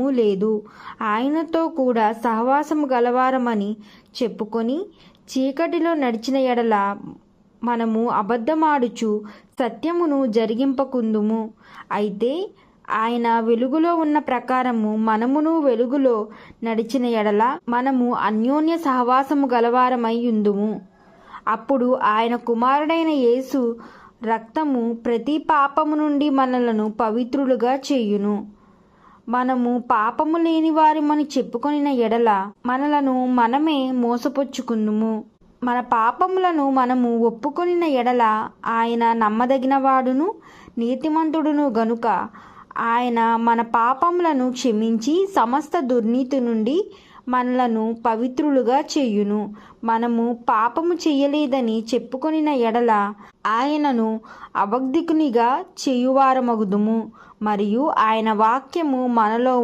లేదు. ఆయనతో కూడా సహవాసము గలవారమని చెప్పుకొని చీకటిలో నడిచిన ఎడల మనము అబద్ధమాడుచు సత్యమును జరిగింపకుందుము. అయితే ఆయన వెలుగులో ఉన్న ప్రకారము మనమును వెలుగులో నడిచిన ఎడల మనము అన్యోన్య సహవాసము గలవారమై యుందుము. అప్పుడు ఆయన కుమారుడైన యేసు రక్తము ప్రతి పాపము నుండి మనలను పవిత్రులుగా చేయును. మనము పాపము లేని వారిమని చెప్పుకొనిన ఎడల మనలను మనమే మోసపుచ్చుకుందుము. మన పాపములను మనము ఒప్పుకొనిన ఎడల ఆయన నమ్మదగినవాడును నీతిమంతుడును గనుక ఆయన మన పాపములను క్షమించి సమస్త దుర్నీతి నుండి మనలను పవిత్రులుగా చేయును. మనము పాపము చెయ్యలేదని చెప్పుకొనిన ఎడల ఆయనను అబద్ధికునిగా చేయువారమగుదుము, మరియు ఆయన వాక్యము మనలో